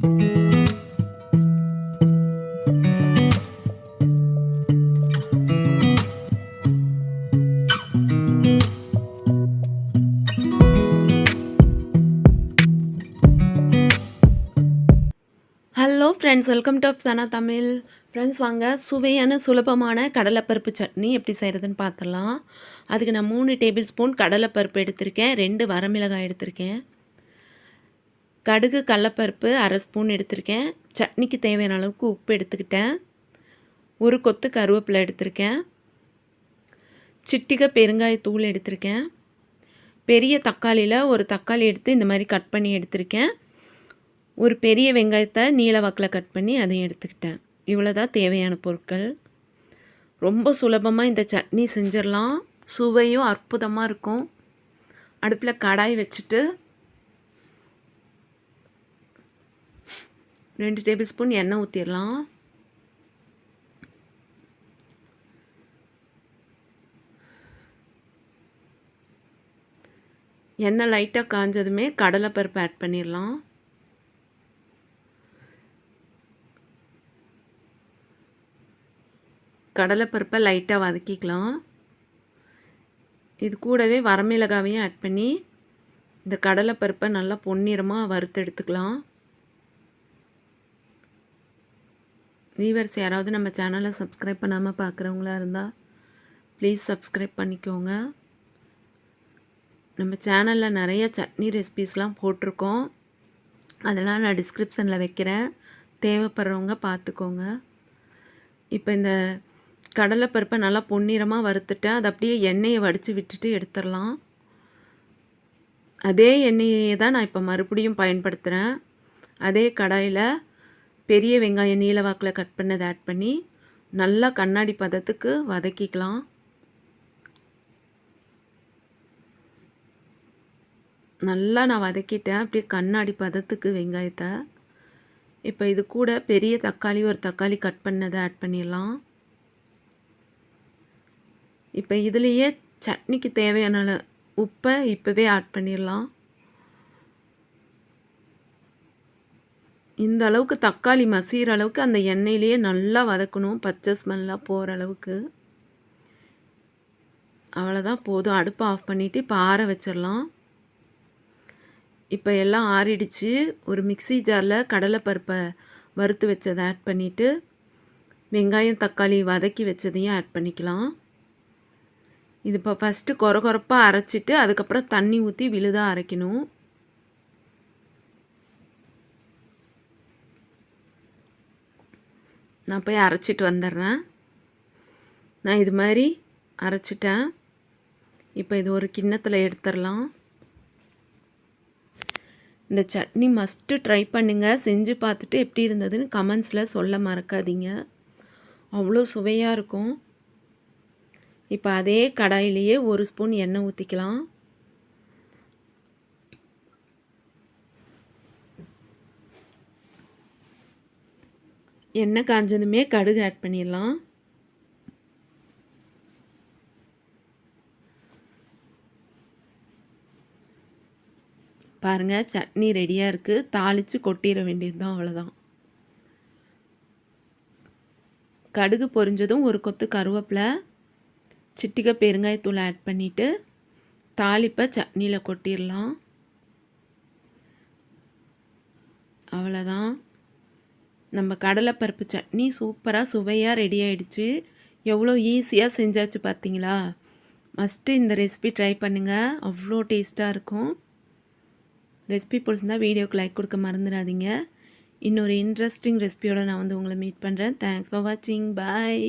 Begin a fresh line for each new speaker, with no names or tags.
Hello friends, welcome to Afsana Tamil. Friends, வாங்க சுவையான சுலபமான கடலைப்பருப்பு சட்னி எப்படி செய்கிறதுன்னு பார்த்துடலாம். அதுக்கு நான் 3 டேபிள் ஸ்பூன் கடலைப்பருப்பு எடுத்திருக்கேன், 2 வரமிளகாய் எடுத்திருக்கேன், கடுகு கடலைப்பருப்பு 1/2 ஸ்பூன் எடுத்திருக்கேன், சட்னிக்கு தேவையான அளவுக்கு உப்பு எடுத்துக்கிட்டேன், ஒரு கொத்து கருவேப்பிலை எடுத்திருக்கேன், சிட்டிகை பெருங்காயத்தூள் எடுத்திருக்கேன், பெரிய தக்காளியில் ஒரு தக்காளி எடுத்து இந்த மாதிரி கட் பண்ணி எடுத்திருக்கேன், ஒரு பெரிய வெங்காயத்தை நீல வாக்கில் கட் பண்ணி அதையும் எடுத்துக்கிட்டேன். இவ்வளோ தான் தேவையான பொருட்கள். ரொம்ப சுலபமாக இந்த சட்னி செஞ்சிடலாம். சுவையும் அற்புதமாக இருக்கும். அடுப்பில் கடாய் வச்சுட்டு 2 டேபிள் ஸ்பூன் எண்ணெய் ஊற்றிடலாம். எண்ணெய் லைட்டாக காஞ்சதுமே கடலைப்பருப்பு ஆட் பண்ணிடலாம். கடலைப்பருப்பை லைட்டாக வதக்கிக்கலாம். இது கூடவே வரமிளகாவையும் ஆட் பண்ணி இந்த கடலைப்பருப்பை நல்லா பொன்னிறமாக வறுத்து எடுத்துக்கலாம். வியூவர்ஸ் யாராவது நம்ம சேனலை சப்ஸ்கிரைப் பண்ணாமல் பார்க்குறவங்களா இருந்தால் ப்ளீஸ் சப்ஸ்கிரைப் பண்ணிக்கோங்க. நம்ம சேனலில் நிறைய சட்னி ரெசிபீஸ்லாம் போட்டிருக்கோம். அதெல்லாம் நான் டிஸ்கிரிப்ஷனில் வைக்கிறேன், தேவைப்படுறவங்க பார்த்துக்கோங்க. இப்போ இந்த கடலைப்பருப்பை நல்லா பொன்னிறமாக வறுத்துட்டேன். அதை அப்படியே எண்ணெயை வடித்து விட்டுட்டு எடுத்துடலாம். அதே எண்ணெயை தான் நான் இப்போ மறுபடியும் பயன்படுத்துகிறேன். அதே கடாயில் பெரிய வெங்காயம் நீல வாக்கில் கட் பண்ணதை ஆட் பண்ணி நல்லா கண்ணாடி பதத்துக்கு வதக்கிக்கலாம். நல்லா நான் வதக்கிட்டேன், அப்படியே கண்ணாடி பதத்துக்கு வெங்காயத்தை. இப்போ இது கூட பெரிய தக்காளி ஒரு தக்காளி கட் பண்ணதை ஆட் பண்ணிடலாம். இப்போ இதுலேயே சட்னிக்கு தேவையான உப்பை இப்போவே ஆட் பண்ணிடலாம். இந்த அளவுக்கு தக்காளி மசிகிற அளவுக்கு அந்த எண்ணெயிலேயே நல்லா வதக்கணும், பச்சை ஸ்மெல்லாம் போகிற அளவுக்கு. அவ்வளோதான், போதும். அடுப்பை ஆஃப் பண்ணிவிட்டு இப்போ ஆற வச்சிடலாம். இப்போ எல்லாம் ஆறிடுச்சு. ஒரு மிக்ஸி ஜாரில் கடலைப்பருப்பை வறுத்து வச்சதை ஆட் பண்ணிவிட்டு வெங்காயம் தக்காளி வதக்கி வச்சதையும் ஆட் பண்ணிக்கலாம். இது இப்போ ஃபஸ்ட்டு கொரகொரப்பாக அரைச்சிட்டு அதுக்கப்புறம் தண்ணி ஊற்றி விழுதாக அரைக்கணும். நான் போய் அரைச்சிட்டு வந்துடுறேன். நான் இது மாதிரி அரைச்சிட்டேன். இப்போ இது ஒரு கிண்ணத்தில் எடுத்துடலாம். இந்த சட்னி மஸ்ட்டு ட்ரை பண்ணுங்கள். செஞ்சு பார்த்துட்டு எப்படி இருந்ததுன்னு கமெண்ட்ஸில் சொல்ல மறக்காதீங்க. அவ்வளோ சுவையாக இருக்கும். இப்போ அதே கடாயிலேயே 1 ஸ்பூன் எண்ணெய் ஊற்றிக்கலாம். எண்ணெய் காஞ்சதுமே கடுகு ஆட் பண்ணிடலாம். பாருங்கள், சட்னி ரெடியாக இருக்குது. தாளித்து கொட்டிட வேண்டியது தான், அவ்வளோதான். கடுகு பொரிஞ்சதும் ஒரு கொத்து கருவேப்பிலை, சிட்டிகை பெருங்காயத்தூள் ஆட் பண்ணிவிட்டு தாளிப்பை சட்னியில் கொட்டிடலாம். அவ்வளோதான், நம்ம கடலைப்பருப்பு சட்னி சூப்பராக சுவையாக ரெடி ஆகிடுச்சு. எவ்வளோ ஈஸியாக செஞ்சாச்சு பார்த்தீங்களா? மஸ்ட்டு இந்த ரெசிபி ட்ரை பண்ணுங்கள், அவ்வளோ டேஸ்ட்டாக இருக்கும். ரெசிபி பிடிச்சிருந்தால் வீடியோக்கு லைக் கொடுக்க மறந்துடாதீங்க. இன்னொரு இன்ட்ரெஸ்டிங் ரெசிபியோடு நான் உங்களை மீட் பண்ணுறேன். தேங்க்ஸ் ஃபார் வாட்சிங். பாய்.